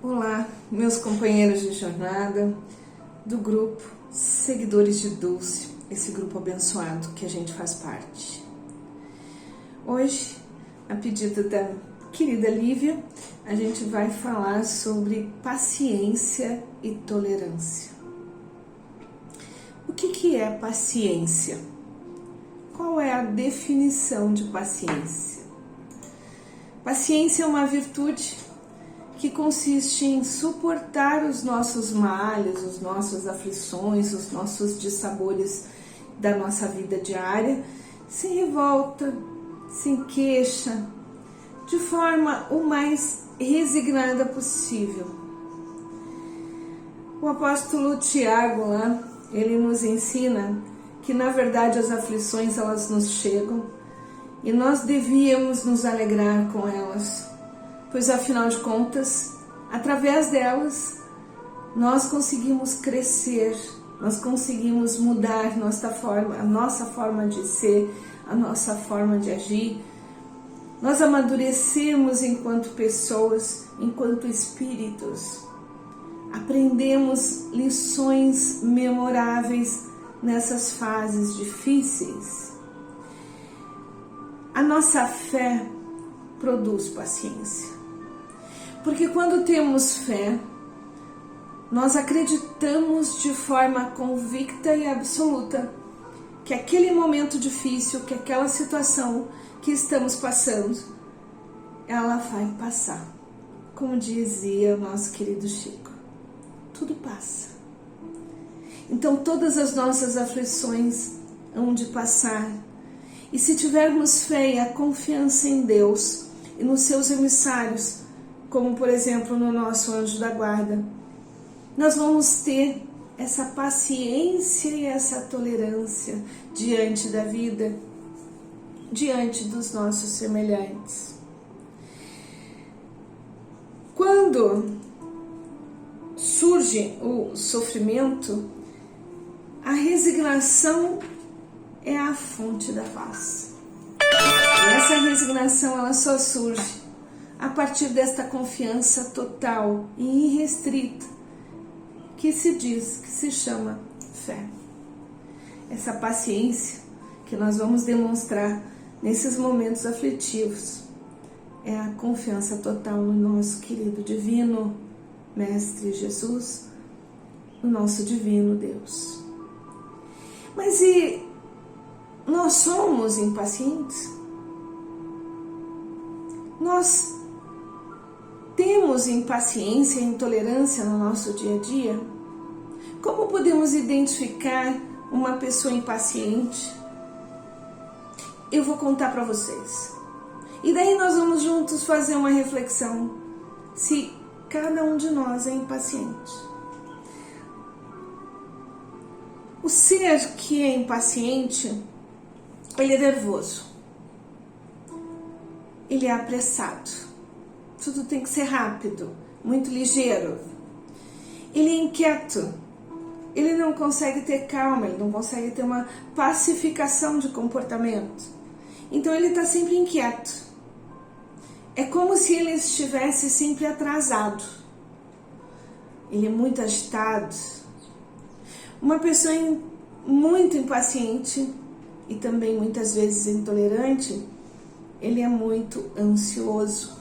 Olá, meus companheiros de jornada do grupo Seguidores de Dulce, esse grupo abençoado que a gente faz parte. Hoje, a pedido da querida Lívia, a gente vai falar sobre paciência e tolerância. O que é paciência? Qual é a definição de paciência? Paciência é uma virtude que consiste em suportar os nossos males, as nossas aflições, os nossos dissabores da nossa vida diária, sem revolta, sem queixa, de forma o mais resignada possível. O apóstolo Tiago lá, ele nos ensina que na verdade as aflições elas nos chegam e nós devíamos nos alegrar com elas, pois afinal de contas, através delas, nós conseguimos crescer, nós conseguimos mudar a nossa forma de ser, a nossa forma de agir. Nós amadurecemos enquanto pessoas, enquanto espíritos. Aprendemos lições memoráveis nessas fases difíceis. A nossa fé produz paciência. Porque quando temos fé, nós acreditamos de forma convicta e absoluta que aquele momento difícil, que aquela situação que estamos passando, ela vai passar. Como dizia o nosso querido Chico, tudo passa. Então todas as nossas aflições hão de passar. E se tivermos fé e a confiança em Deus e nos seus emissários, como por exemplo no nosso anjo da guarda, nós vamos ter essa paciência e essa tolerância diante da vida, diante dos nossos semelhantes. Quando surge o sofrimento, a resignação é a fonte da paz. E essa resignação ela só surge a partir desta confiança total e irrestrita que se chama fé. Essa paciência que nós vamos demonstrar nesses momentos aflitivos é a confiança total no nosso querido divino Mestre Jesus, no nosso divino Deus. Mas e nós somos impacientes? Nós temos impaciência e intolerância no nosso dia a dia? Como podemos identificar uma pessoa impaciente? Eu vou contar para vocês. E daí nós vamos juntos fazer uma reflexão se cada um de nós é impaciente. O ser que é impaciente, ele é nervoso. Ele é apressado. Tudo tem que ser rápido, muito ligeiro. Ele é inquieto. Ele não consegue ter calma, ele não consegue ter uma pacificação de comportamento. Então ele está sempre inquieto. É como se ele estivesse sempre atrasado. Ele é muito agitado. Uma pessoa muito impaciente e também muitas vezes intolerante, ele é muito ansioso,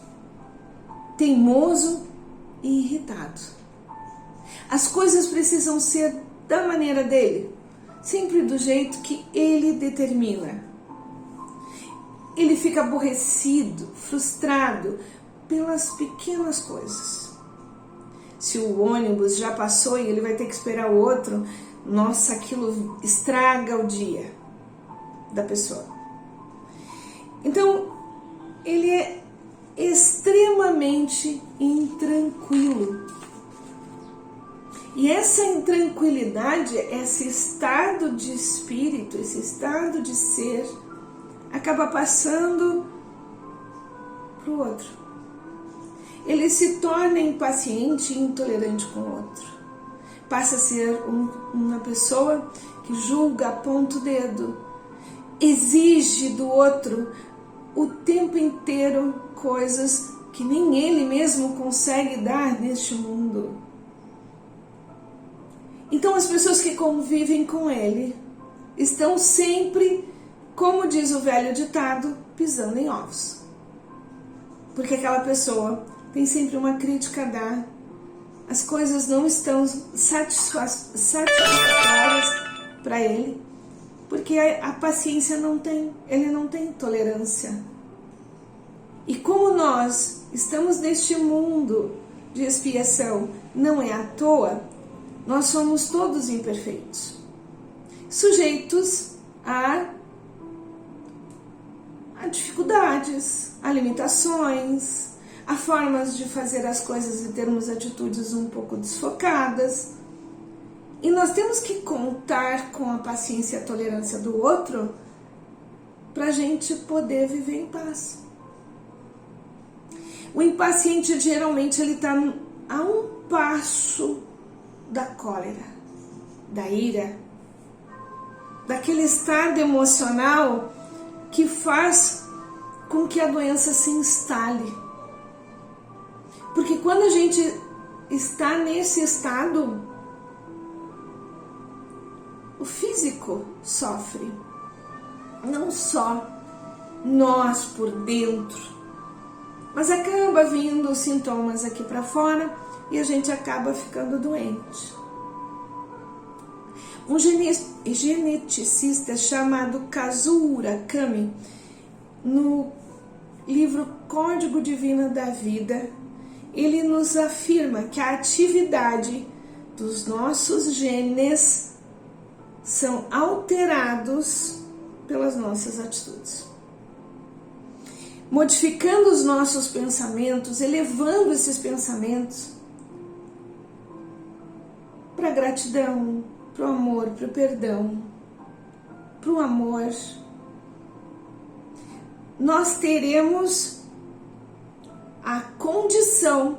teimoso e irritado. As coisas precisam ser da maneira dele, sempre do jeito que ele determina. Ele fica aborrecido, frustrado pelas pequenas coisas. Se o ônibus já passou e ele vai ter que esperar o outro, nossa, aquilo estraga o dia da pessoa. Então, ele é extremamente intranquilo. E essa intranquilidade, esse estado de espírito, esse estado de ser, acaba passando para o outro. Ele se torna impaciente e intolerante com o outro. Passa a ser uma pessoa que julga, aponta o dedo, exige do outro o tempo inteiro coisas que nem ele mesmo consegue dar neste mundo. Então as pessoas que convivem com ele estão sempre, como diz o velho ditado, pisando em ovos. Porque aquela pessoa tem sempre uma crítica a dar, as coisas não estão satisfatórias para ele, porque a paciência não tem, ele não tem tolerância. E como nós estamos neste mundo de expiação, não é à toa, nós somos todos imperfeitos, sujeitos a dificuldades, a limitações, a formas de fazer as coisas e termos atitudes um pouco desfocadas. E nós temos que contar com a paciência e a tolerância do outro para a gente poder viver em paz. O impaciente geralmente ele está a um passo da cólera, da ira, daquele estado emocional que faz com que a doença se instale. Porque quando a gente está nesse estado, o físico sofre, não só nós por dentro, mas acaba vindo os sintomas aqui para fora e a gente acaba ficando doente. Um geneticista chamado Kazuo Murakami, no livro Código Divino da Vida, ele nos afirma que a atividade dos nossos genes são alterados pelas nossas atitudes. Modificando os nossos pensamentos, elevando esses pensamentos para a gratidão, para o amor, para o perdão, para o amor, nós teremos a condição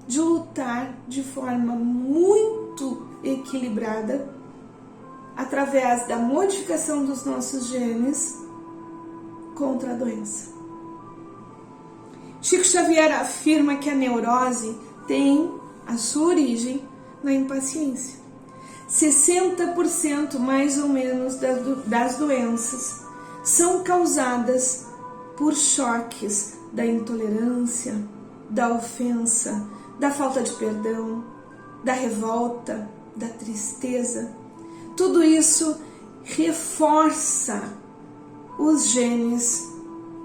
de lutar de forma muito equilibrada através da modificação dos nossos genes contra a doença. Chico Xavier afirma que a neurose tem a sua origem na impaciência. 60% mais ou menos das doenças são causadas por choques da intolerância, da ofensa, da falta de perdão, da revolta, da tristeza. Tudo isso reforça os genes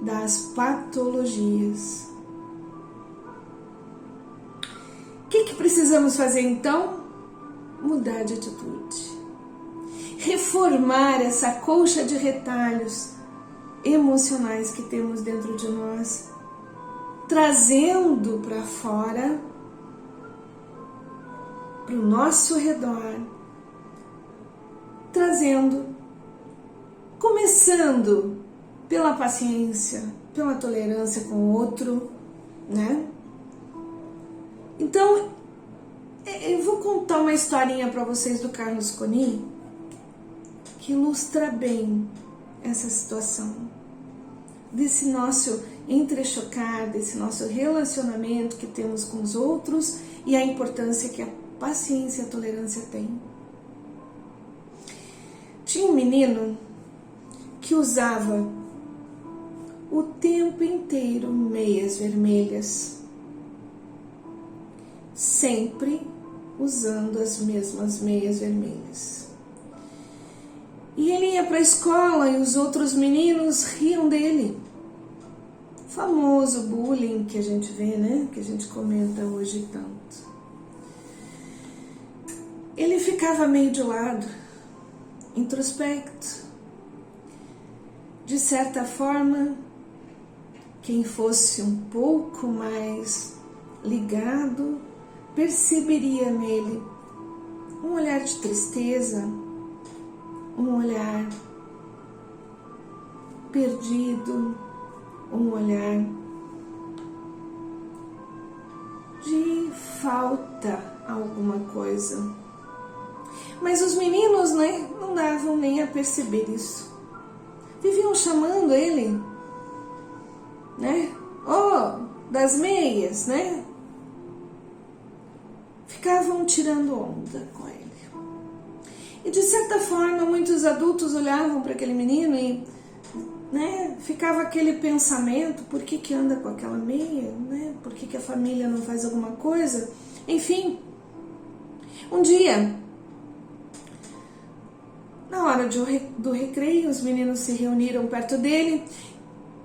das patologias. O que precisamos fazer então? Mudar de atitude. Reformar essa colcha de retalhos emocionais que temos dentro de nós, trazendo para fora, para o nosso redor, começando pela paciência, pela tolerância com o outro, né? Então, eu vou contar uma historinha para vocês do Carlos Coni, que ilustra bem essa situação, desse nosso entrechocar, desse nosso relacionamento que temos com os outros e a importância que a paciência e a tolerância têm. Tinha um menino que usava o tempo inteiro meias vermelhas, sempre usando as mesmas meias vermelhas. E ele ia para a escola e os outros meninos riam dele. O famoso bullying que a gente vê, né? Que a gente comenta hoje tanto. Ele ficava meio de lado, introspecto. De certa forma, quem fosse um pouco mais ligado perceberia nele um olhar de tristeza, um olhar perdido, um olhar de falta alguma coisa. Mas os meninos, né, não davam nem a perceber isso. Viviam chamando ele, né? Oh, das meias, né? Ficavam tirando onda com ele. E de certa forma, muitos adultos olhavam para aquele menino e, né, ficava aquele pensamento: por que anda com aquela meia? Né? Por que a família não faz alguma coisa? Enfim, um dia, na hora do recreio, os meninos se reuniram perto dele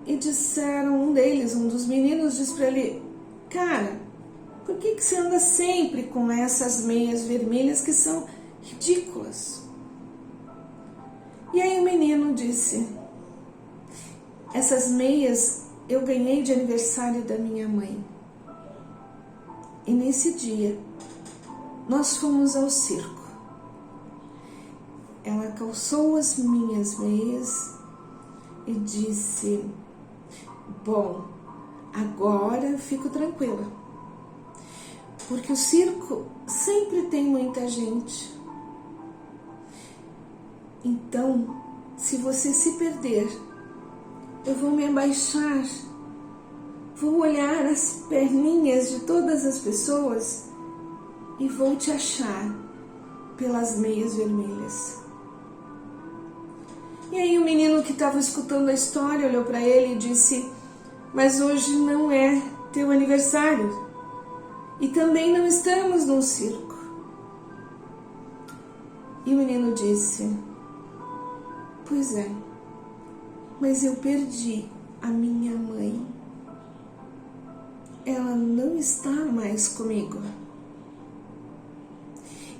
e disseram, um dos meninos disse para ele: cara, por que você anda sempre com essas meias vermelhas que são ridículas? E aí o menino disse: essas meias eu ganhei de aniversário da minha mãe. E nesse dia, nós fomos ao circo. Ela calçou as minhas meias e disse: bom, agora eu fico tranquila, porque o circo sempre tem muita gente. Então, se você se perder, eu vou me abaixar, vou olhar as perninhas de todas as pessoas e vou te achar pelas meias vermelhas. E aí o menino que estava escutando a história olhou para ele e disse: mas hoje não é teu aniversário e também não estamos num circo. E o menino disse: pois é, mas eu perdi a minha mãe. Ela não está mais comigo.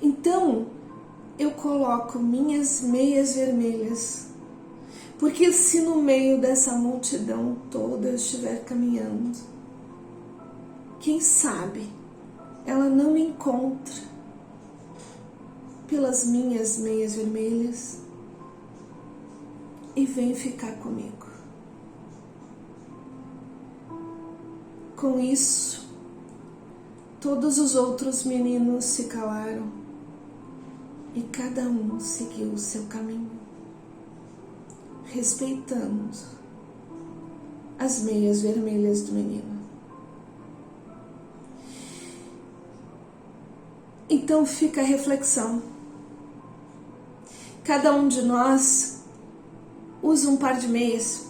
Então, eu coloco minhas meias vermelhas, porque se no meio dessa multidão toda eu estiver caminhando, quem sabe ela não me encontra pelas minhas meias vermelhas e vem ficar comigo. Com isso, todos os outros meninos se calaram e cada um seguiu o seu caminho, respeitando as meias vermelhas do menino. Então fica a reflexão. Cada um de nós usa um par de meias.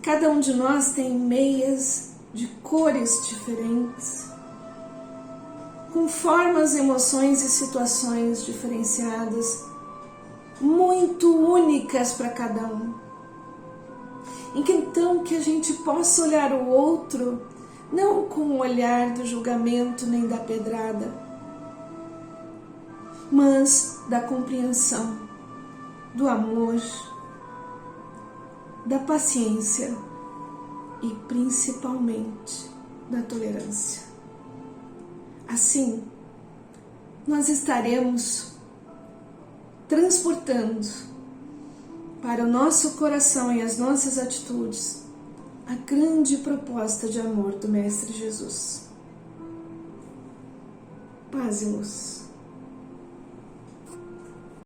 Cada um de nós tem meias de cores diferentes, com formas, emoções e situações diferenciadas, muito únicas para cada um. Então que a gente possa olhar o outro não com o olhar do julgamento nem da pedrada, mas da compreensão, do amor, da paciência e principalmente da tolerância. Assim, nós estaremos transportando para o nosso coração e as nossas atitudes a grande proposta de amor do Mestre Jesus. Paz e luz.